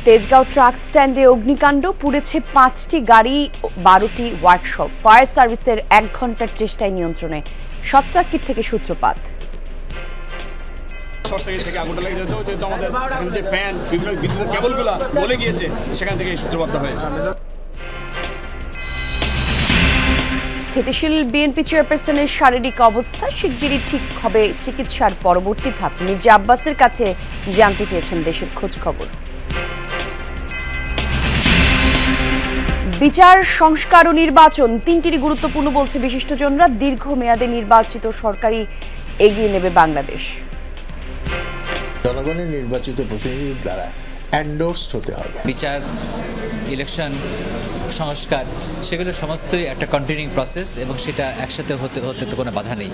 Tejgaon truck স্ট্যান্ডে অগ্নিকাণ্ড, পুড়েছে 5টি গাড়ি, 12টি ওয়ার্কশপ। ফায়ার সার্ভিসের 1 ঘন্টার চেষ্টায় নিয়ন্ত্রণে। শর্ট সার্কিট থেকে সূত্রপাত। শর্ট সার্কিট থেকে আগুনটা লেগে যেত, যেহেতু আমাদের এখানে যে ফ্যান, বিভিন্ন বিদ্যুতের কেবলগুলো গলে গিয়েছে, সেখান থেকে সূত্রপাতটা হয়েছে। স্থিতিশীল বিএনপি চেয়ারপারসনের শারীরিক অবস্থা শিগগিরই ঠিক হবে চিকিৎসার পরবর্তী ধাপ। মির্জা আব্বাসের কাছে জানতে চেয়েছেন দেশের খোঁজ খবর। বিচার, সংস্কার ও নির্বাচন তিনটিরই গুরুত্বপূর্ণ বলছে বিশিষ্টজনরা। দীর্ঘমেয়াদে নির্বাচিত সরকারই এগিয়ে নেবে বাংলাদেশ। জনগণের নির্বাচিত প্রতিনিধির দ্বারা এন্ডোর্সড হতে হবে। বিচার, ইলেকশন, সংস্কার, সেগুলো সমস্তই একটা কন্টিনিউইং প্রসেস এবং সেটা একসাথে হতে তো কোনো বাধা নেই।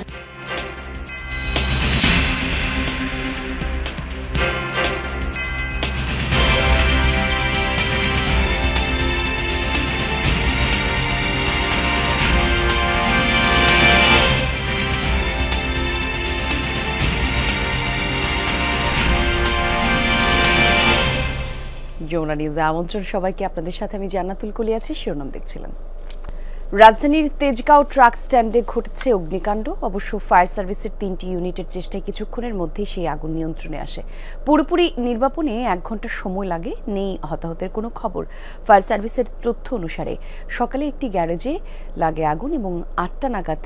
যমুনা নিউজে আমন্ত্রণ সবাইকে। আপনাদের সাথে আমি জান্নাতুল কলি আছি। শিরোনাম দেখছিলেন। রাজধানীর তেজগাঁও ট্রাক স্ট্যান্ডে ঘটেছে অগ্নিকাণ্ড। অবশ্য ফায়ার সার্ভিসের 3টি ইউনিটের চেষ্টায় কিছুক্ষণের মধ্যেই সেই আগুন নিয়ন্ত্রণে আসে। পুরোপুরি নির্বাপনে 1 ঘন্টা সময় লাগে। নেই হতাহতের কোনো খবর। ফায়ার সার্ভিসের তথ্য অনুসারে সকালে একটি গ্যারেজে লাগে আগুন এবং 8টা নাগাদ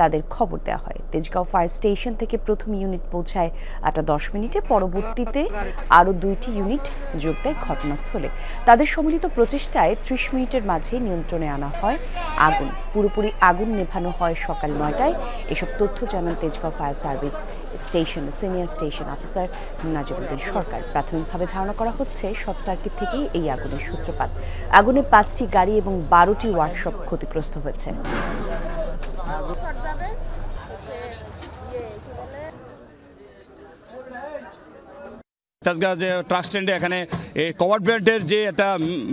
তাদের খবর দেওয়া হয়। তেজগাঁও ফায়ার স্টেশন থেকে প্রথম ইউনিট পৌঁছায় 8টা 10 মিনিটে। পরবর্তীতে আরও 2টি ইউনিট যোগ দেয় ঘটনাস্থলে। তাদের সম্মিলিত প্রচেষ্টায় 30 মিনিটের মাঝে নিয়ন্ত্রণে আনা হয় আগুন। পুরোপুরি আগুন নেভানো হয় সকাল 9টায়। এসব তথ্য জানান Tejgaon fire service station senior station officer Najibuddin Sarkar. প্রাথমিকভাবে ধারণা করা হচ্ছে শর্ট সার্কিট থেকেই এই আগুনের সূত্রপাত। আগুনে 5টি গাড়ি এবং 12টি ওয়ার্কশপ ক্ষতিগ্রস্ত হয়েছে। তেজগাঁও যে ট্রাক স্ট্যান্ডে এখানে এই কভার্ড বেল্টের যে একটা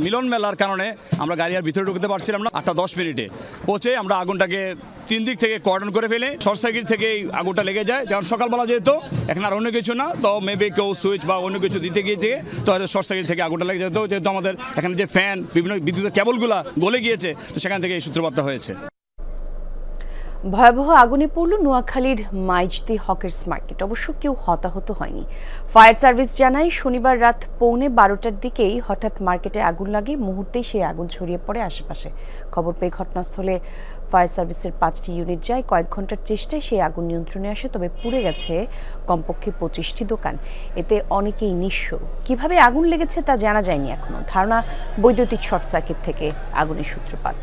মিলন মেলার কারণে আমরা গাড়ি আর ভিতরে ঢুকতে পারছিলাম না। 8টা 10 মিনিটে পৌঁছে আমরা আগুনটাকে 3 দিক থেকে কর্ডন করে ফেলে শর্ট সার্কিট থেকে আগুনটা লেগে যায়। যেমন সকালবেলা যেহেতু এখানে আর অন্য কিছু না, তো মেবি কেউ সুইচ বা অন্য কিছু দিতে গিয়েছে, তো হয়তো শর্ট সার্কিট থেকে আগুনটা লেগে যেত, যেহেতু আমাদের এখানে যে ফ্যান, বিভিন্ন বিদ্যুতের কেবলগুলো গলে গিয়েছে, তো সেখান থেকে এই সূত্রপাতটা হয়েছে। ভয়াবহ আগুনে পড়ল নোয়াখালীর মাইজদি হকার্স মার্কেট। অবশ্য কেউ হতাহত হয়নি। ফায়ার সার্ভিস জানায় শনিবার রাত 12:15টার দিকেই হঠাৎ মার্কেটে আগুন লাগে। মুহূর্তেই সেই আগুন ছড়িয়ে পড়ে আশেপাশে। খবর পেয়ে ঘটনাস্থলে ফায়ার সার্ভিসের 5টি ইউনিট যায়। কয়েক ঘন্টার চেষ্টায় সেই আগুন নিয়ন্ত্রণে আসে। তবে পুড়ে গেছে কমপক্ষে 25টি দোকান। এতে অনেকেই নিঃস্ব। কিভাবে আগুন লেগেছে তা জানা যায়নি এখনো। ধারণা বৈদ্যুতিক শর্ট সার্কিট থেকে আগুনের সূত্রপাত।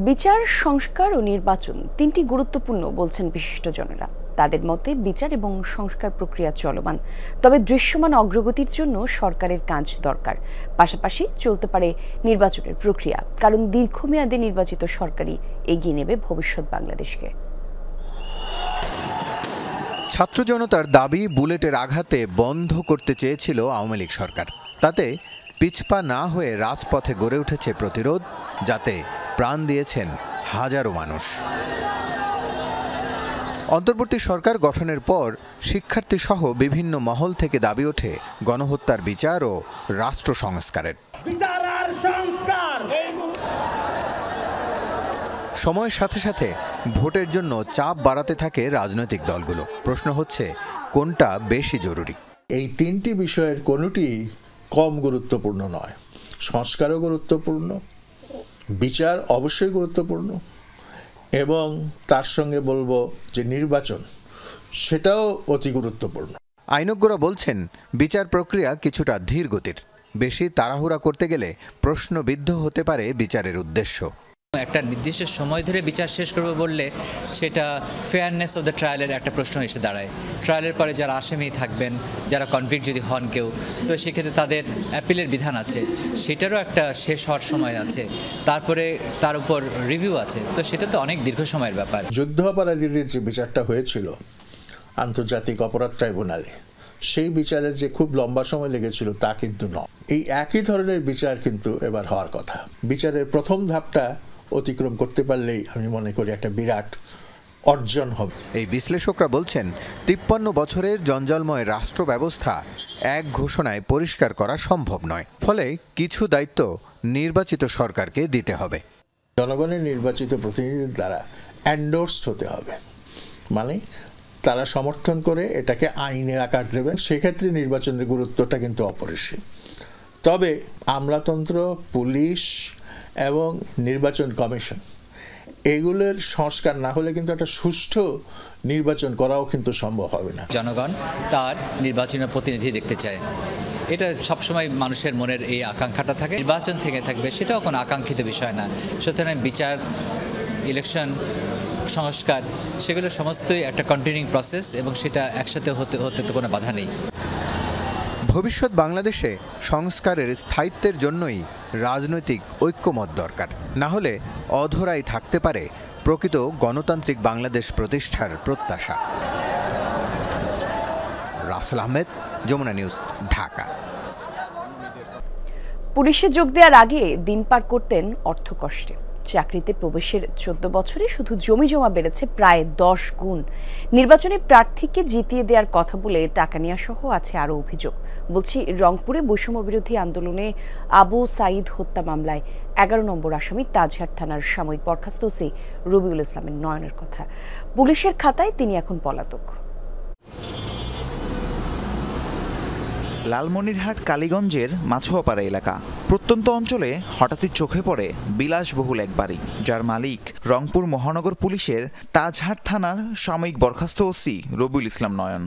বিচার, সংস্কার ও নির্বাচন তিনটি গুরুত্বপূর্ণ বলছেন বিশিষ্টজনেরা। তাদের মতে বিচার এবং সংস্কার প্রক্রিয়া চলমান, তবে দৃশ্যমান অগ্রগতির জন্য সরকারের কাজ দরকার। পাশাপাশি চলতে পারে নির্বাচনের প্রক্রিয়া, কারণ দীর্ঘমেয়াদে নির্বাচিত সরকারই এগিয়ে নেবে ভবিষ্যৎ বাংলাদেশকে। ছাত্র জনতার দাবি বুলেটের আঘাতে বন্ধ করতে চেয়েছিল আওয়ামী লীগ সরকার। তাতে পিছপা না হয়ে রাজপথে গড়ে উঠেছে প্রতিরোধ, যাতে প্রাণ দিয়েছেন হাজারো মানুষ। অন্তর্বর্তী সরকার গঠনের পর শিক্ষার্থী সহ বিভিন্ন মহল থেকে দাবি ওঠে গণহত্যার বিচার ও রাষ্ট্র সংস্কারের। সময়ের সাথে সাথে ভোটের জন্য চাপ বাড়াতে থাকে রাজনৈতিক দলগুলো। প্রশ্ন হচ্ছে কোনটা বেশি জরুরি? এই 3টি বিষয়ের কোনোটি কম গুরুত্বপূর্ণ নয়। সংস্কারও গুরুত্বপূর্ণ, বিচার অবশ্যই গুরুত্বপূর্ণ, এবং তার সঙ্গে বলবো যে নির্বাচন, সেটাও অতি গুরুত্বপূর্ণ। আইনজ্ঞরা বলছেন বিচার প্রক্রিয়া কিছুটা ধীর গতির। বেশি তাড়াহুড়া করতে গেলে প্রশ্নবিদ্ধ হতে পারে বিচারের উদ্দেশ্য। একটা নির্দিষ্ট সময় ধরে বিচার শেষ করবে বললে সেটা ফেয়ারনেস অফ দ্য ট্রায়ালের একটা প্রশ্ন এসে দাঁড়ায়। ট্রায়ালের পরে যারা আসামি থাকবেন, যারা কনভিক্ট যদি হন কেউ, তো সেক্ষেত্রে তাদের অ্যাপিলের বিধান আছে, সেটারও একটা শেষ হওয়ার সময় আছে। তারপরে তার উপর রিভিউ আছে, তো সেটা তো অনেক দীর্ঘ সময়ের ব্যাপার। যুদ্ধাপরাধীদের যে বিচারটা হয়েছিল আন্তর্জাতিক অপরাধ ট্রাইব্যুনালে, সেই বিচারের যে খুব লম্বা সময় লেগেছিল তা কিন্তু নয়। এই একই ধরনের বিচার কিন্তু এবার হওয়ার কথা। বিচারের প্রথম ধাপটা অতিক্রম করতে পারলেই আমি মনে করি একটা বিরাট অর্জন হবে। এই বিশ্লেষকরা বলছেন 53 বছরের জঞ্জালময় রাষ্ট্র ব্যবস্থা এক ঘোষণায় পরিষ্কার করা সম্ভব নয়। ফলে কিছু দায়িত্ব নির্বাচিত সরকারকে দিতে হবে। জনগণের নির্বাচিত প্রতিনিধিদের দ্বারা এন্ডোর্সড হতে হবে, মানে তারা সমর্থন করে এটাকে আইনের আকার দেবেন। সেক্ষেত্রে নির্বাচনের গুরুত্বটা কিন্তু অপরিসীম। তবে আমলাতন্ত্র, পুলিশ এবং নির্বাচন কমিশন এগুলোর সংস্কার না হলে কিন্তু একটা সুষ্ঠু নির্বাচন করাও কিন্তু সম্ভব হবে না। জনগণ তার নির্বাচনের প্রতিনিধি দেখতে চায়, এটা সবসময় মানুষের মনের এই আকাঙ্ক্ষাটা থাকে। নির্বাচন থেকে থাকবে সেটাও কোনো আকাঙ্ক্ষিত বিষয় না। সুতরাং বিচার, ইলেকশন, সংস্কার সেগুলো সমস্তই একটা কন্টিনিউইং প্রসেস এবং সেটা একসাথে হতে তো কোনো বাধা নেই। ভবিষ্যৎ বাংলাদেশে সংস্কারের স্থায়িত্বের জন্যই রাজনৈতিক ঐক্যমত দরকার, না হলে অধরাই থাকতে পারে প্রকৃত গণতান্ত্রিক বাংলাদেশ প্রতিষ্ঠার প্রত্যাশা। রাসেল আহমেদ, যমুনা নিউজ, ঢাকা। পুলিশে যোগ দেওয়ার আগে দিন পার করতেন অর্থকষ্টে। চাকরিতে প্রবেশের 14 বছরে শুধু জমি জমা বেড়েছে প্রায় 10 গুণ। নির্বাচনে প্রার্থীকে জিতিয়ে দেওয়ার কথা বলে টাকা নেওয়া সহ আছে আরও অভিযোগ। বলছি, রংপুরে বৈষম্য বিরোধী আন্দোলনে আবু সাঈদ হত্যা মামলায় 11 নম্বর আসামি তাজহাট থানার সাময়িক বরখাস্ত ওসি রবিউল ইসলামের নয়নের কথা। পুলিশের খাতায় তিনি এখন পলাতক। লালমনিরহাট কালীগঞ্জের মাছুয়াপাড়া এলাকা প্রত্যন্ত অঞ্চলে হঠাৎই চোখে পড়ে বিলাসবহুল এক বাড়ি, যার মালিক রংপুর মহানগর পুলিশের তাজহাট থানার সাময়িক বরখাস্ত ওসি রবিউল ইসলাম নয়ন।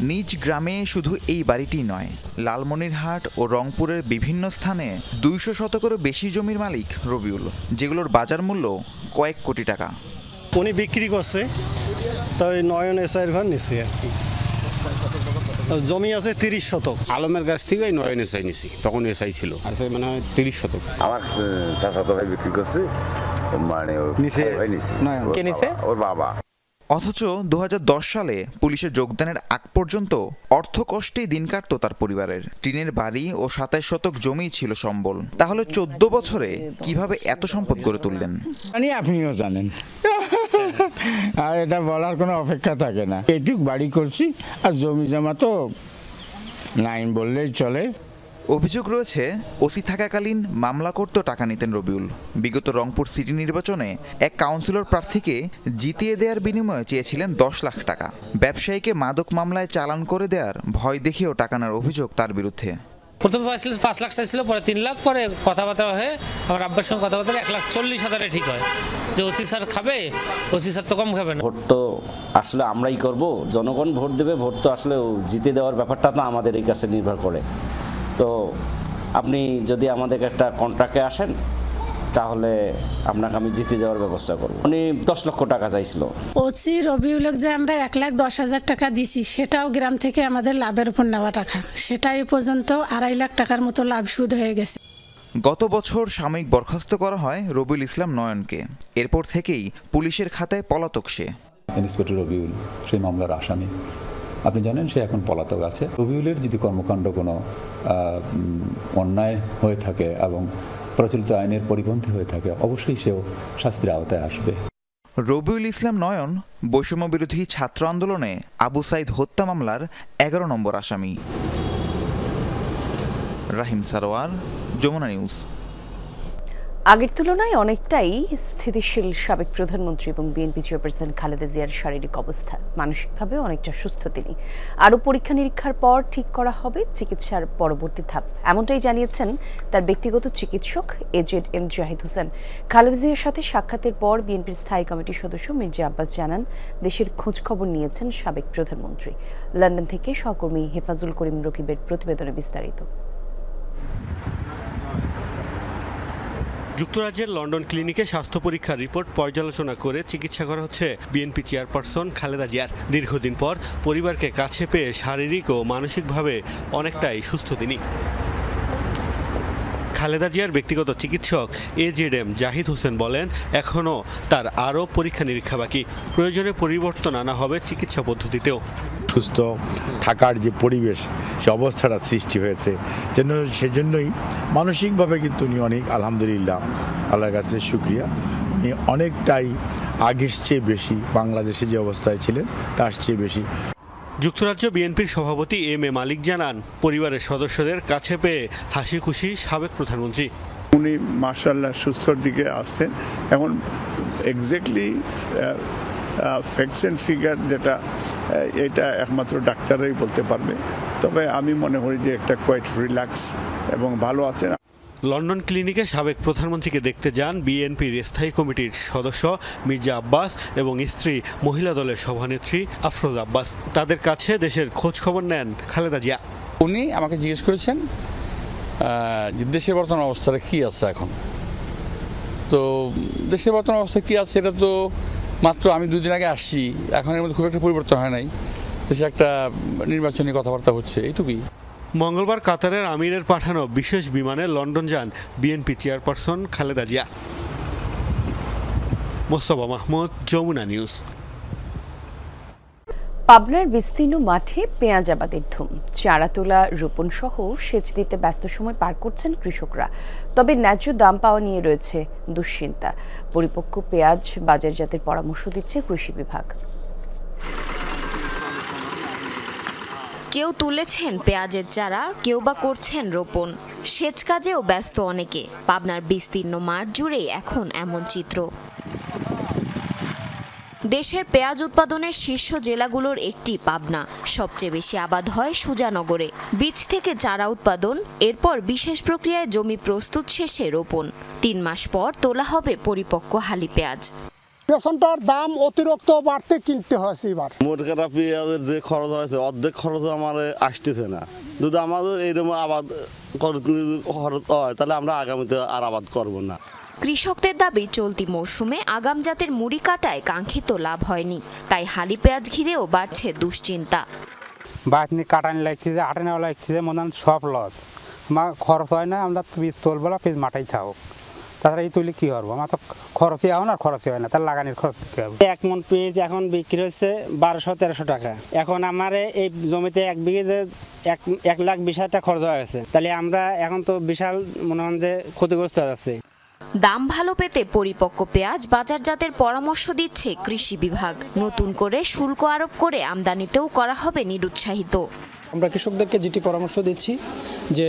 নিজ গ্রামে শুধু এই বাড়িটি নয়, লালমনিরহাট ও রংপুরের বিভিন্ন স্থানে 200 শতকেরও বেশি জমির মালিক রবিউল, যেগুলোর বাজার মূল্য কয়েক কোটি টাকা। উনি বিক্রি করছে, তাই নয়ন এসআইয়ের ঘর নিছে আর কি। জমি আছে 30 শতক। আলমের কাছ থেকে নয়ন এসআই নিছি, তখন এসআই ছিল, আছে মানে 30 শতক। আমার চাচাতো ভাই বিক্রি করছে, মানে ওর বাবা। অথচ 2010 সালে পুলিশে যোগদানের আগ পর্যন্ত অর্থ কষ্টেই দিন কাটত তার পরিবারের। টিনের বাড়ি ও 27 শতক জমি ছিল সম্বল। তাহলে 14 বছরে কিভাবে এত সম্পদ গড়ে তুললেন? আপনিও জানেন, আর এটা বলার কোনো অপেক্ষা থাকে না। এইটুক বাড়ি করছি, আর জমি জমা তো নাই বললেই চলে। অভিযোগ রয়েছে, ওসি থাকাকালীন মামলা করতে টাকা নিতেন রবিউল। বিগত রংপুর সিটি নির্বাচনে এক কাউন্সিলর প্রার্থীকে জিতিয়ে দেওয়ার বিনিময়ে চেয়েছিলেন 10 লাখ টাকা। ব্যবসায়ীকে মাদক মামলায় চালান করে দেওয়ার ভয় দেখিয়েও টাকা নেওয়ার অভিযোগ তার বিরুদ্ধে। প্রথমে 5 লাখ চাইছিল, পরে 3 লাখ, পরে কথাবার্তা হয়ে আমার আব্বার সঙ্গে কথাবার্তা 1,40,000 ঠিক হয় যে ওসি স্যার খাবে, ওসি স্যার তো কম খাবে না। ভোট তো আসলে আমরাই করব, জনগণ ভোট দেবে। ভোট তো আসলে জিতে দেওয়ার ব্যাপারটা তো আমাদের এই কাছে নির্ভর করে। তো আপনি যদি আমাদের একটা কন্ট্রাক্টে আসেন, তাহলে আপনাকে আমি জিতে যাওয়ার ব্যবস্থা করব। উনি 10 লক্ষ টাকা চাইছিল। ওসি রবিউলক যে আমরা 1,10,000 টাকা দিছি, সেটাও গ্রাম থেকে আমাদের লাভের উপর নেওয়া টাকা। সেটা এই পর্যন্ত 2.5 লাখ টাকার মতো লাভ সুদ হয়ে গেছে। গত বছর সাময়িক বরখাস্ত করা হয় রবিউল ইসলাম নয়নকে। এরপর থেকেই পুলিশের খাতায় পলাতক সে। ইন্সপেক্টর রবিউল সেই মামলার আসামি, আপনি জানেন সে এখন পলাতক আছে। রবিউলের যদি কর্মকাণ্ড কোনো অন্যায় হয়ে থাকে এবং প্রচলিত আইনের পরিপন্থী হয়ে থাকে, অবশ্যই সেও শাস্তির আওতায় আসবে। রবিউল ইসলাম নয়ন বৈষম্য বিরোধী ছাত্র আন্দোলনে আবু সাঈদ হত্যা মামলার 11 নম্বর আসামি। রাহিম সারোয়ার, যমুনা নিউজ। আগের তুলনায় অনেকটাই স্থিতিশীল সাবেক প্রধানমন্ত্রী এবং বিএনপি চেয়ারপারসন খালেদা জিয়ার শারীরিক অবস্থা। মানসিকভাবে অনেকটা সুস্থ তিনি। আরও পরীক্ষা নিরীক্ষার পর ঠিক করা হবে চিকিৎসার পরবর্তী ধাপ, এমনটাই জানিয়েছেন তার ব্যক্তিগত চিকিৎসক AZM জাহিদ হোসেন। খালেদা জিয়ার সাথে সাক্ষাতের পর বিএনপির স্থায়ী কমিটির সদস্য মির্জা আব্বাস জানান, দেশের খোঁজখবর নিয়েছেন সাবেক প্রধানমন্ত্রী। লন্ডন থেকে সহকর্মী হেফাজুল করিম রকিবের প্রতিবেদনে বিস্তারিত। যুক্তরাজ্যের লন্ডন ক্লিনিকে স্বাস্থ্য পরীক্ষার রিপোর্ট পর্যালোচনা করে চিকিৎসা করা হচ্ছে বিএনপি চেয়ারপারসন খালেদা জিয়ার। দীর্ঘদিন পর পরিবারকে কাছে পেয়ে শারীরিক ও মানসিকভাবে অনেকটাই সুস্থ তিনি। খালেদা জিয়ার ব্যক্তিগত চিকিৎসক AZM জাহিদ হোসেন বলেন, এখনও তার আরও পরীক্ষা নিরীক্ষা বাকি। প্রয়োজনে পরিবর্তন আনা হবে চিকিৎসা পদ্ধতিতেও। সুস্থ থাকার যে পরিবেশ, সে অবস্থাটা সৃষ্টি হয়েছে, সেজন্যই মানসিকভাবে কিন্তু উনি অনেক, আলহামদুলিল্লাহ, আল্লাহর কাছে শুকরিয়া, উনি অনেকটাই আগের চেয়ে বেশি বাংলাদেশে যে অবস্থায় ছিলেন তার চেয়ে বেশি। যুক্তরাজ্য বিএনপির সভাপতি এম এ মালিক জানান, পরিবারের সদস্যদের কাছে পেয়ে হাসি খুশি সাবেক প্রধানমন্ত্রী। উনি মাশাআল্লাহ সুস্থর দিকে আসছেন। এখন এক্স্যাক্টলি ফ্যাক্টস অ্যান্ড ফিগার যেটা, এটা একমাত্র ডাক্তাররাই বলতে পারবে, তবে আমি মনে করি যে একটা কোয়াইট রিল্যাক্স এবং ভালো আছেন। লন্ডন ক্লিনিকে সাবেক প্রধানমন্ত্রীকে দেখতে যান বিএনপির স্থায়ী কমিটির সদস্য মির্জা আব্বাস এবং স্ত্রী মহিলা দলের সভানেত্রী আফরোজা আব্বাস। তাদের কাছে দেশের খোঁজ খবর নেন খালেদা জিয়া। উনি আমাকে জিজ্ঞেস করেছেন দেশের বর্তমান অবস্থাটা কী আছে এখন। তো দেশের বর্তমান অবস্থা কী আছে এটা তো মাত্র আমি 2 দিন আগে আসছি, এখন এর মধ্যে খুব একটা পরিবর্তন হয় নাই। দেশে একটা নির্বাচনী কথাবার্তা হচ্ছে, এইটুকুই। মঙ্গলবার কাতারের আমিরের পাঠানো বিশেষ বিমানে লন্ডন যান বিএনপি চেয়ারপারসন খালেদা জিয়া। মোস্তফা মাহমুদ, যমুনা নিউজ। পাবনার বিস্তীর্ণ মাঠে পেঁয়াজ আবাদের ধুম। চারা তোলা, রোপণ সহ সেচ দিতে ব্যস্ত সময় পার করছেন কৃষকরা। তবে ন্যায্য দাম পাওয়া নিয়ে রয়েছে দুশ্চিন্তা। পরিপক্ক পেঁয়াজ বাজারজাতের পরামর্শ দিচ্ছে কৃষি বিভাগ। কেউ তুলেছেন পেঁয়াজের চারা, কেউ বা করছেন রোপণ। সেচ কাজেও ব্যস্ত অনেকে। পাবনার বিস্তীর্ণ মাঠ জুড়ে এখন এমন চিত্র। দেশের পেঁয়াজ উৎপাদনের শীর্ষ জেলাগুলোর একটি পাবনা। সবচেয়ে বেশি আবাদ হয় সুজানগরে। বীজ থেকে চারা উৎপাদন, এরপর বিশেষ প্রক্রিয়ায় জমি প্রস্তুত, শেষে রোপণ। 3 মাস পর তোলা হবে পরিপক্ক হালি পেঁয়াজ। পেঁয়াজটার দাম অতিরিক্ত বাড়তে কিনতে হয়েছে এবার। মোটকাটা পেঁয়াজের যে খরচ হয়েছে অর্ধেক খরচ আমার আসতেছে না। যদি আমাদের এইরকম আবাদ খরচ হয় তাহলে আমরা আগামীতে আর আবাদ করব না। কৃষকদের দাবি, চলতি মৌসুমে আগাম জাতের মুড়ি কাটায় কাঙ্ক্ষিত লাভ হয়নি। তাই হালি পেঁয়াজ ঘিরেও বাড়ছে দুশ্চিন্তা। বাতনি কাটানি লাগছে, আটে নেওয়া লাগছে, মনে হয় সব লস। আমার খরচ হয় না, আমরা বীজ তুলবো না, বীজ মাঠাই থাকুক। তাছাড়া এই তুলি কী করবো, আমার তো খরচই হয় না, খরচই হয় না, তার লাগানির খরচ কী হবে। 1 মণ পেঁয়াজ এখন বিক্রি হচ্ছে 1200-1300 টাকা। এখন আমার এই জমিতে 1 বিঘে 1,20,000 টাকা খরচ হয়ে গেছে। তাহলে আমরা এখন তো বিশাল মনে হয় যে ক্ষতিগ্রস্ত হয়ে যাচ্ছে। দাম ভালো পেতে পরিপক্ক পেঁয়াজ বাজারজাতের পরামর্শ দিচ্ছে কৃষি বিভাগ। নতুন করে শুল্ক আরোপ করে আমদানিতেও করা হবে নিরুৎসাহিত। আমরা কৃষকদেরকে যেটি পরামর্শ দিচ্ছি যে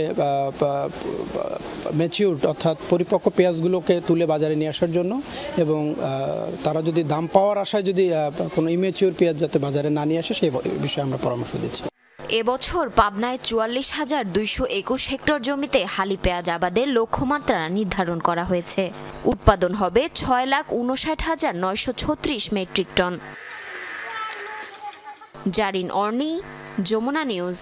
ম্যাচিউরড অর্থাৎ পরিপক্ক পেঁয়াজগুলোকে তুলে বাজারে নিয়ে আসার জন্য, এবং তারা যদি দাম পাওয়ার আশায় যদি কোনো ইম্যাচিউর পেঁয়াজ যাতে বাজারে না নিয়ে আসে সেই বিষয়ে আমরা পরামর্শ দিচ্ছি। এবছর পাবনায় 44,221 হেক্টর জমিতে হালি পেঁয়াজ আবাদের লক্ষ্যমাত্রা নির্ধারণ করা হয়েছে। উৎপাদন হবে 6,59,936 metric ton. Zarin অর্নি, Jamuna news.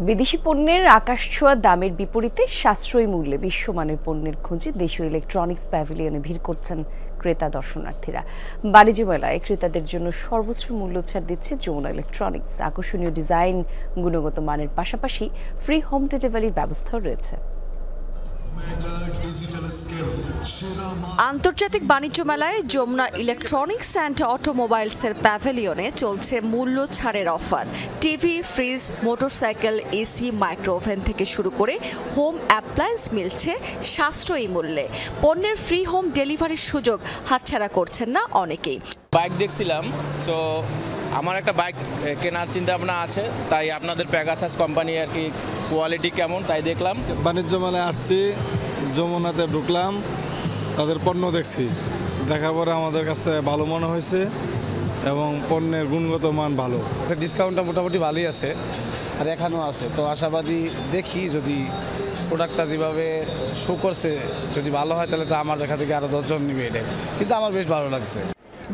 বিদেশি পণ্যের আকাশছোঁয়া দামের বিপরীতে সাশ্রয়ী মূল্যে বিশ্বমানের পণ্যের খোঁজে দেশীয় ইলেকট্রনিক্স প্যাভিলিয়নে ভিড় করছেন ক্রেতা দর্শনার্থীরা। বাণিজ্য মেলায় ক্রেতাদের জন্য সর্বোচ্চ মূল্য ছাড় দিচ্ছে যমুনা ইলেকট্রনিক্স। আকর্ষণীয় ডিজাইন, গুণগত মানের পাশাপাশি ফ্রি হোম ডেলিভারির ব্যবস্থাও রয়েছে। আন্তর্জাতিক বাণিজ্য মেলায় যমুনা ইলেকট্রনিক্স অ্যান্ড অটোমোবাইলসের প্যাভিলিয়নে চলছে মূল্য ছাড়ের offer. TV, fridge, motorcycle, AC, micro oven থেকে শুরু করে হোম অ্যাপ্লায়েন্স মিলছে সাশ্রয়ী মূল্যে। পণ্যের ফ্রি হোম ডেলিভারির সুযোগ হাতছাড়া করছেন না অনেকেই। বাইক দেখছিলাম, সো আমার একটা বাইক কেনার চিন্তা ভাবনা আছে, তাই আপনাদের পেগাসাস কোম্পানি আর কি কোয়ালিটি কেমন তাই দেখলাম। বাণিজ্য মেলায় আসছি, যমুনাতে ঢুকলাম, তাদের পণ্য দেখছি, দেখার পরে আমাদের কাছে ভালো মনে হয়েছে এবং পণ্যের গুণগত মান ভালো। ডিসকাউন্টটা মোটামুটি ভালোই আছে আর এখানেও আছে, তো আশাবাদী দেখি যদি প্রোডাক্টটা যেভাবে শো করছে যদি ভালো হয় তাহলে তো আমার দেখা থেকে আরও 10 জন নিবে এটা, কিন্তু আমার বেশ ভালো লাগছে।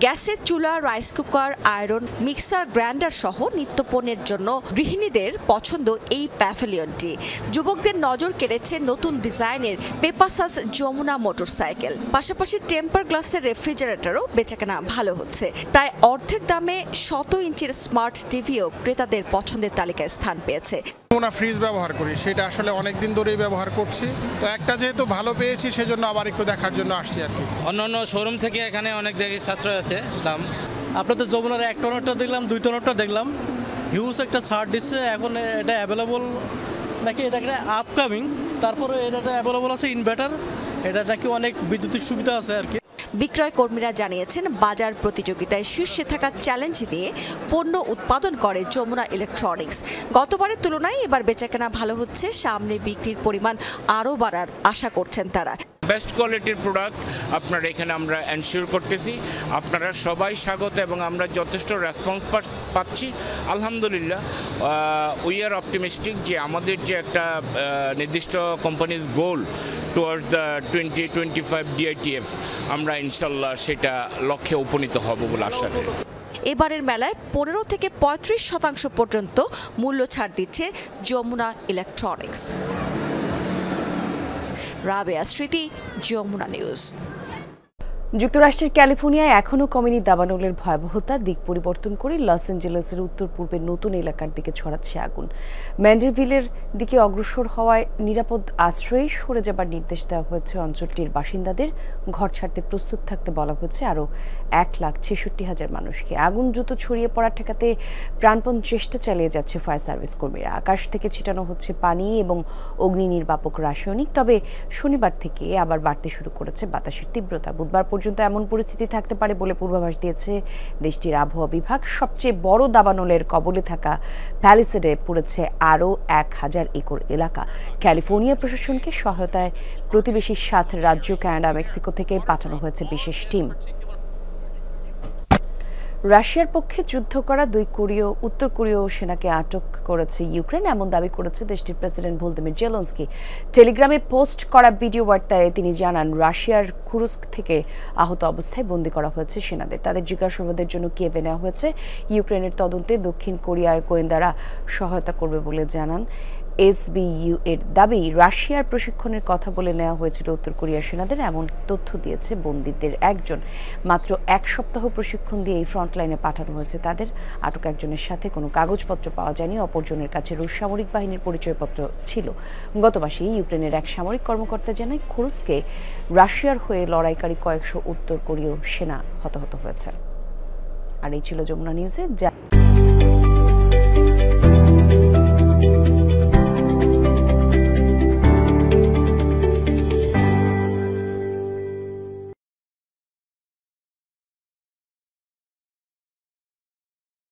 গ্যাসের চুলা, rice cooker, iron, mixer grinder সহ নিত্যপণ্যের জন্য গৃহিণীদের পছন্দ এই প্যাভিলিয়নটি। যুবকদের নজর কেড়েছে নতুন ডিজাইনের পেপাসাস যমুনা মোটরসাইকেল। পাশাপাশি টেম্পার গ্লাসের রেফ্রিজারেটরও বেচাকেনা ভালো হচ্ছে। প্রায় অর্ধেক দামে 100 ইঞ্চির স্মার্ট টিভিও ক্রেতাদের পছন্দের তালিকায় স্থান পেয়েছে। যমুনা ফ্রিজ ব্যবহার করি, সেটা আসলে অনেক দিন ধরেই ব্যবহার করছি, তো একটা যেহেতু ভালো পেয়েছি সেজন্য আবার একটু দেখার জন্য আসছি আর কি। অন্যান্য শোরুম থেকে এখানে অনেক দেখি সাশ্রয় আছে দাম। আপনাদের যমুনার 1 টনেরটা দেখলাম, 2 টনেরটা দেখলাম, হিউজ একটা ছাড় দিচ্ছে। এখন এটা অ্যাভেলেবল নাকি এটা একটা আপকামিং, তারপরে এটা অ্যাভেলেবল আছে ইনভার্টার এটা নাকি অনেক বিদ্যুতের সুবিধা আছে আর কি। বিক্রয় কর্মীরা জানিয়েছেন বাজার প্রতিযোগিতায় শীর্ষে থাকা চ্যালেঞ্জ নিয়ে পণ্য উৎপাদন করে যমুনা ইলেকট্রনিক্স। গতবারের তুলনায় এবার বেচাকেনা ভালো হচ্ছে, সামনে বিক্রির পরিমাণ আরও বাড়ার আশা করছেন তারা। বেস্ট কোয়ালিটির প্রোডাক্ট আপনারা এখানে আমরা এনশিওর করতেছি, আপনারা সবাই স্বাগত এবং আমরা যথেষ্ট রেসপন্স পাচ্ছি আলহামদুলিল্লাহ। উই আর অপটিমিস্টিক যে আমাদের যে একটা নির্দিষ্ট companies goal toward the 2025 DITF আমরা ইনশাল্লাহ সেটা লক্ষ্যে উপনীত হব বলে আশা করি। এবারের মেলায় 15 থেকে 35% পর্যন্ত মূল্য ছাড় দিচ্ছে যমুনা ইলেকট্রনিক্স। রাবেয়া স্মৃতি, যমুনা নিউজ। যুক্তরাষ্ট্রের ক্যালিফোর্নিয়ায় এখনও কমেনি দাবানলের ভয়াবহতা। দিক পরিবর্তন করে লস অ্যাঞ্জেলেসের উত্তর পূর্বের নতুন এলাকার দিকে ছড়াচ্ছে আগুন। ম্যান্ডেলভিলের দিকে অগ্রসর হওয়ায় নিরাপদ আশ্রয়ে সরে যাবার নির্দেশ দেওয়া হয়েছে অঞ্চলটির বাসিন্দাদের। ঘর ছাড়তে প্রস্তুত থাকতে বলা হয়েছে আরও 1,66,000 মানুষকে। আগুন দ্রুত ছড়িয়ে পড়া ঠেকাতে প্রাণপণ চেষ্টা চালিয়ে যাচ্ছে ফায়ার সার্ভিস কর্মীরা। আকাশ থেকে ছিটানো হচ্ছে পানি এবং অগ্নি নির্বাপক রাসায়নিক। তবে শনিবার থেকে আবার বাড়তে শুরু করেছে বাতাসের তীব্রতা। বুধবার পর্যন্ত এমন পরিস্থিতি থাকতে পারে বলে পূর্বাভাস দিয়েছে দেশটির আবহাওয়া বিভাগ। সবচেয়ে বড় দাবানলের কবলে থাকা প্যালিসেডে পড়েছে আরও 1,000 একর এলাকা। ক্যালিফোর্নিয়া প্রশাসনকে সহায়তায় প্রতিবেশী 7 রাজ্য, কানাডা, মেক্সিকো থেকে পাঠানো হয়েছে বিশেষ টিম। রাশিয়ার পক্ষে যুদ্ধ করা উত্তর কোরীয় সেনাকে আটক করেছে ইউক্রেন, এমন দাবি করেছে দেশটির প্রেসিডেন্ট ভলোদিমির জেলেনস্কি। টেলিগ্রামে পোস্ট করা ভিডিও বার্তায় তিনি জানান রাশিয়ার কুরস্ক থেকে আহত অবস্থায় বন্দী করা হয়েছে সেনাদের। তাদের জিজ্ঞাসাবাদের জন্য কিয়েভে নেওয়া হয়েছে। ইউক্রেনের তদন্তে দক্ষিণ কোরিয়ার গোয়েন্দারা সহায়তা করবে বলে জানান SBU এর দাবি। রাশিয়ার প্রশিক্ষণের কথা বলে নেওয়া হয়েছিল উত্তর কোরিয়ার সেনাদের, এমন তথ্য দিয়েছে বন্দীদের একজন। মাত্র 1 সপ্তাহ প্রশিক্ষণ দিয়ে এই ফ্রন্টলাইনে পাঠানো হয়েছে তাদের। আটক একজনের সাথে কোনো কাগজপত্র পাওয়া যায়নি, অপরজনের কাছে রুশ সামরিক বাহিনীর পরিচয়পত্র ছিল। গত মাসে ইউক্রেনের এক সামরিক কর্মকর্তা জানায় কুরস্কে রাশিয়ার হয়ে লড়াইকারী কয়েকশো উত্তর কোরীয় সেনা হতাহত হয়েছে। আর এই ছিল যমুনা নিউজে।